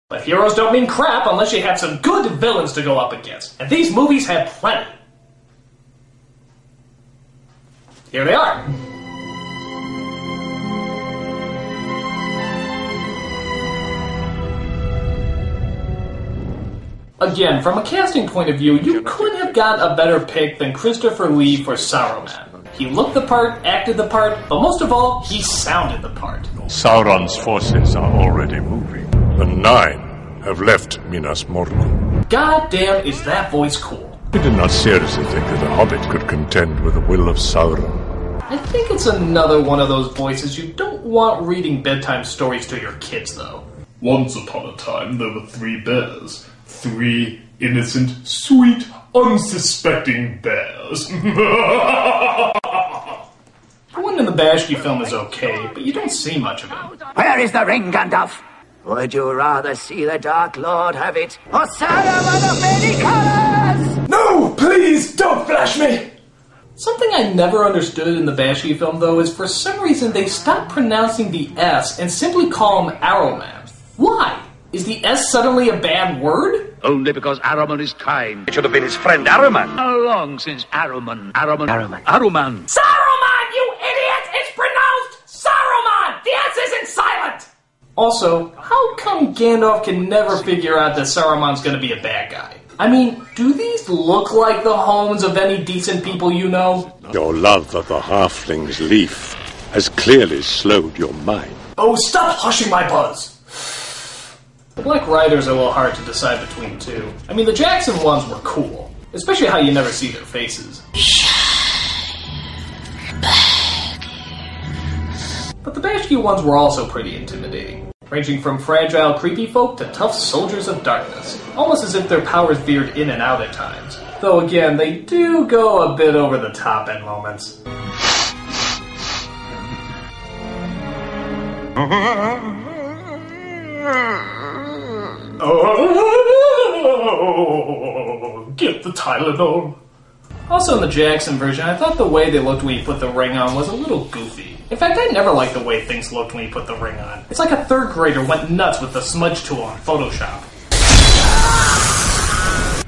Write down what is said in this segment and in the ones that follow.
But heroes don't mean crap unless you have some good villains to go up against. And these movies have plenty. Here they are. Again, from a casting point of view, you could have gotten a better pick than Christopher Lee for Saruman. He looked the part, acted the part, but most of all, he sounded the part. Sauron's forces are already moving. The 9 have left Minas Morgul. God damn, is that voice cool. I did not seriously think that a hobbit could contend with the will of Sauron. I think it's another one of those voices you don't want reading bedtime stories to your kids, though. Once upon a time, there were 3 bears. 3 innocent, sweet, unsuspecting bears. The one in the Bashki film is okay, but you don't see much of him. Where is the ring, Gandalf? Would you rather see the Dark Lord have it, or Saruman of many colors? No, please, don't flash me! Something I never understood in the Bashki film, though, is for some reason they stopped pronouncing the S and simply call him Arrowman. Why? Is the S suddenly a bad word? Only because Aruman is kind. It should have been his friend Aruman. How long since Aruman? Saruman! Saruman, you idiot! It's pronounced Saruman! The S isn't silent! Also, how come Gandalf can never figure out that Saruman's gonna be a bad guy? I mean, do these look like the homes of any decent people you know? Your love of the halfling's leaf has clearly slowed your mind. Oh, stop hushing my buzz! The Black Riders are a little hard to decide between two. I mean, the Jackson ones were cool, especially how you never see their faces. But the Bashki ones were also pretty intimidating, ranging from fragile, creepy folk to tough soldiers of darkness, almost as if their powers veered in and out at times. Though again, they do go a bit over the top at moments. Oh, get the Tylenol. Also in the Jackson version, I thought the way they looked when you put the ring on was a little goofy. In fact, I never liked the way things looked when you put the ring on. It's like a 3rd grader went nuts with the smudge tool on Photoshop.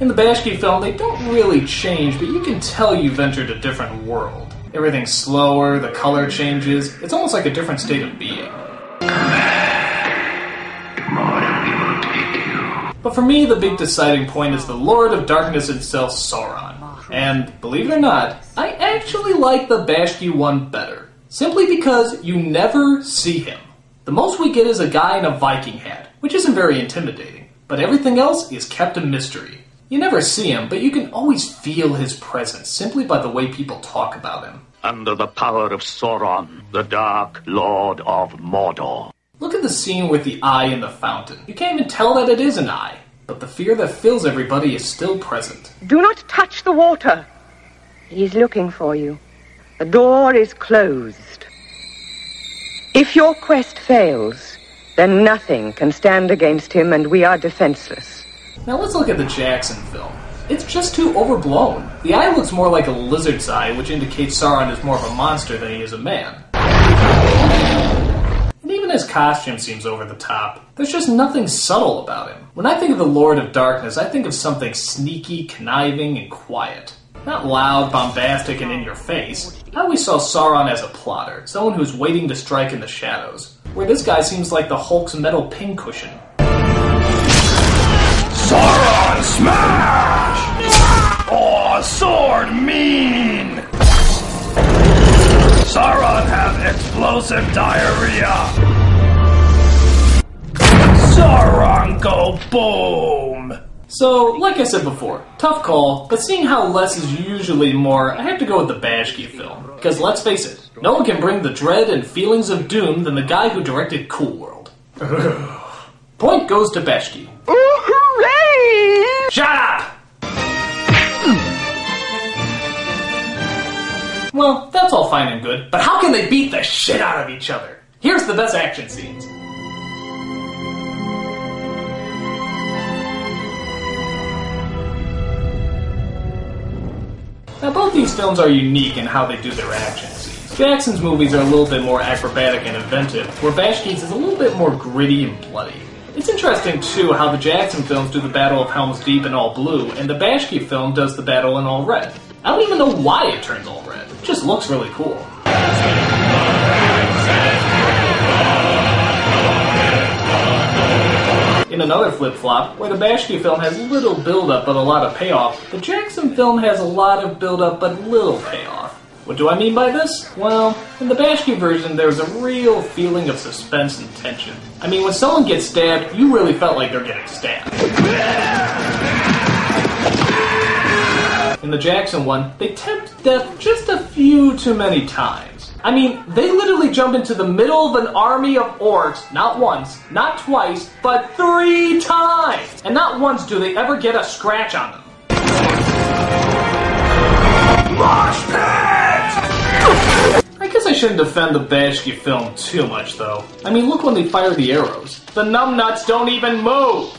In the Bashki film, they don't really change, but you can tell you've entered a different world. Everything's slower, the color changes, it's almost like a different state of being. But for me, the big deciding point is the Lord of Darkness himself, Sauron. And, believe it or not, I actually like the Bashki one better. Simply because you never see him. The most we get is a guy in a Viking hat, which isn't very intimidating. But everything else is kept a mystery. You never see him, but you can always feel his presence simply by the way people talk about him. Under the power of Sauron, the Dark Lord of Mordor. Look at the scene with the eye in the fountain. You can't even tell that it is an eye, but the fear that fills everybody is still present. Do not touch the water. He is looking for you. The door is closed. If your quest fails, then nothing can stand against him and we are defenseless. Now let's look at the Jackson film. It's just too overblown. The eye looks more like a lizard's eye, which indicates Sauron is more of a monster than he is a man. And even his costume seems over the top. There's just nothing subtle about him. When I think of the Lord of Darkness, I think of something sneaky, conniving, and quiet. Not loud, bombastic, and in your face. I always saw Sauron as a plotter, someone who's waiting to strike in the shadows. Where this guy seems like the Hulk's metal pincushion. Sauron smash! Oh, sword mean! Sauron have explosive diarrhea! Sauron go boom! So, like I said before, tough call, but seeing how less is usually more, I have to go with the Bashki film. Because let's face it, no one can bring the dread and feelings of doom than the guy who directed Cool World. Point goes to Bashki. Oh, hooray! Shut up! Well, that's all fine and good, but how can they beat the shit out of each other? Here's the best action scenes. Now, both these films are unique in how they do their action scenes. Jackson's movies are a little bit more acrobatic and inventive, where Bashki's is a little bit more gritty and bloody. It's interesting, too, how the Jackson films do the Battle of Helm's Deep in all blue, and the Bashki film does the battle in all red. I don't even know why it turns all red. It just looks really cool. In another flip-flop, where the Bashki film has little build-up but a lot of payoff, the Jackson film has a lot of build-up but little payoff. What do I mean by this? Well, in the Bashki version, there's a real feeling of suspense and tension. I mean, when someone gets stabbed, you really felt like they're getting stabbed. In the Jackson one, they tempt death just a few too many times. I mean, they literally jump into the middle of an army of orcs, not once, not twice, but 3 times! And not once do they ever get a scratch on them. Mosh pit! I guess I shouldn't defend the Bashki film too much, though. I mean, look when they fire the arrows. The numbnuts don't even move!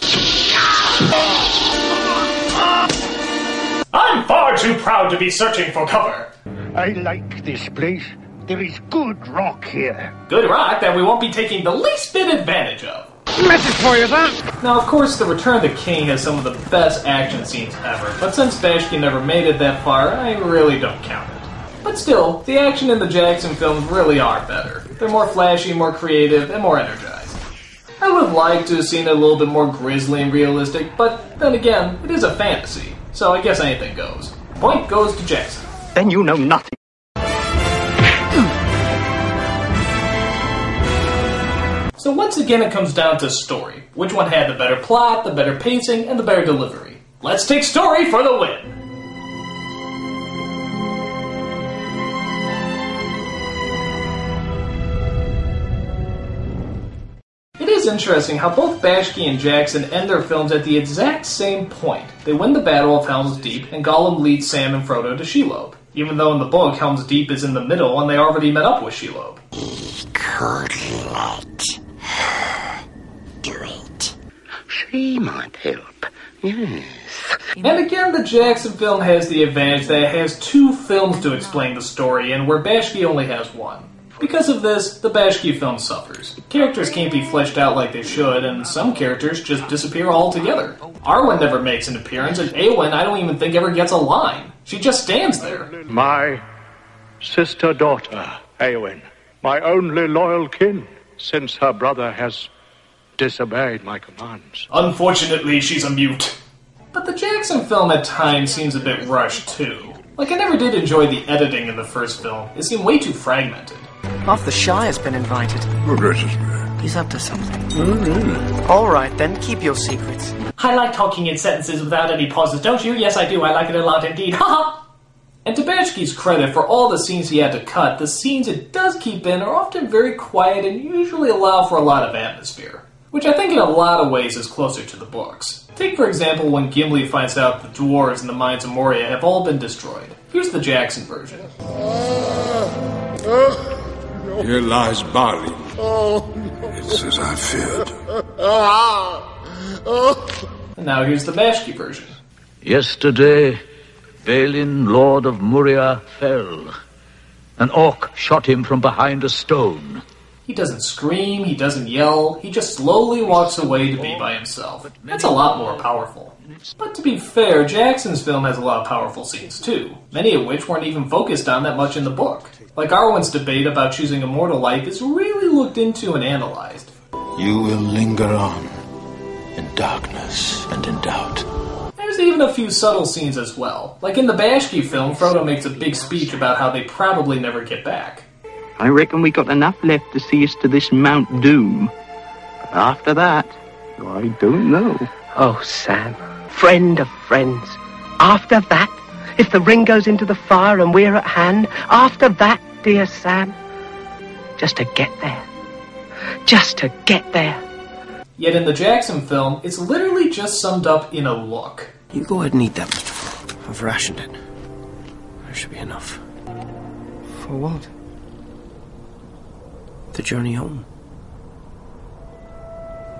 I'm far too proud to be searching for cover. I like this place. There is good rock here. Good rock that we won't be taking the least bit advantage of. Message for you, that. Now, of course, The Return of the King has some of the best action scenes ever, but since Bashki never made it that far, I really don't count it. But still, the action in the Jackson films really are better. They're more flashy, more creative, and more energized. I would have liked to have seen it a little bit more grisly and realistic, but then again, it is a fantasy, so I guess anything goes. Point goes to Jackson. Then you know nothing. So once again it comes down to story. Which one had the better plot, the better pacing, and the better delivery? Let's take story for the win! It is interesting how both Bashki and Jackson end their films at the exact same point. They win the Battle of Helm's Deep, and Gollum leads Sam and Frodo to Shelob. Even though in the book, Helm's Deep is in the middle and they already met up with Shelob. He could let her do it. She might help, yes. And again, the Jackson film has the advantage that it has 2 films to explain the story, and where Bashki only has 1. Because of this, the Bashki film suffers. Characters can't be fleshed out like they should, and some characters just disappear altogether. Arwen never makes an appearance, and Eowyn I don't even think ever gets a line. She just stands there. My sister-daughter, Eowyn, my only loyal kin, since her brother has disobeyed my commands. Unfortunately, she's a mute. But the Jackson film at times seems a bit rushed, too. Like, I never did enjoy the editing in the first film. It seemed way too fragmented. Half the Shire's been invited. Regrettably. He's up to something. Alright then, keep your secrets. I like talking in sentences without any pauses, don't you? Yes, I do. I like it a lot indeed. Haha! And to Bashki's credit, for all the scenes he had to cut, the scenes it does keep in are often very quiet and usually allow for a lot of atmosphere. Which I think in a lot of ways is closer to the books. Take for example when Gimli finds out the dwarves in the mines of Moria have all been destroyed. Here's the Jackson version. Here lies Balin. It's as I feared. And now here's the Bashki version. Yesterday, Balin, lord of Moria, fell. An orc shot him from behind a stone. He doesn't scream, he doesn't yell, he just slowly walks away to be by himself. That's a lot more powerful. But to be fair, Jackson's film has a lot of powerful scenes too, many of which weren't even focused on that much in the book. Like Arwen's debate about choosing immortal life is really looked into and analyzed. You will linger on in darkness and in doubt. There's even a few subtle scenes as well. Like in the Bashki film, Frodo makes a big speech about how they probably never get back. I reckon we got enough left to see us to this Mount Doom. But after that, I don't know. Oh, Sam, friend of friends. After that, if the ring goes into the fire and we're at hand, after that, dear Sam, just to get there. Just to get there. Yet in the Jackson film, it's literally just summed up in a look. You go ahead and eat that much. I've rationed it. There should be enough. For what? The journey home.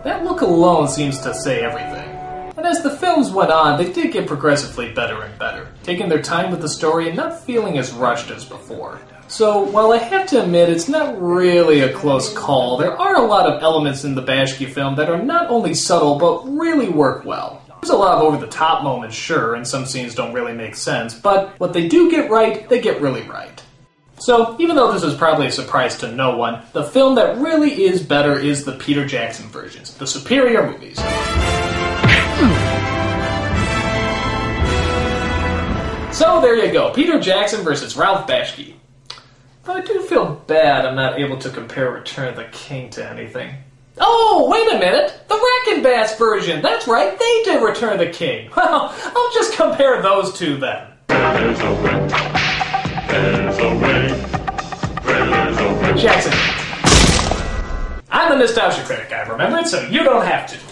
That look alone seems to say everything. And as the films went on, they did get progressively better and better, taking their time with the story and not feeling as rushed as before. So, while I have to admit it's not really a close call, there are a lot of elements in the Bashki film that are not only subtle, but really work well. There's a lot of over-the-top moments, sure, and some scenes don't really make sense, but what they do get right, they get really right. So, even though this is probably a surprise to no one, the film that really is better is the Peter Jackson versions, the superior movies. So there you go, Peter Jackson versus Ralph Bashki. But I do feel bad I'm not able to compare Return of the King to anything. Oh, wait a minute! The Wrecking Bass version! That's right, they did Return of the King! Well, I'll just compare those two then. There's a way. There's a way. There's a way. Jackson. I'm the Nostalgia Critic, I remember it, so you don't have to.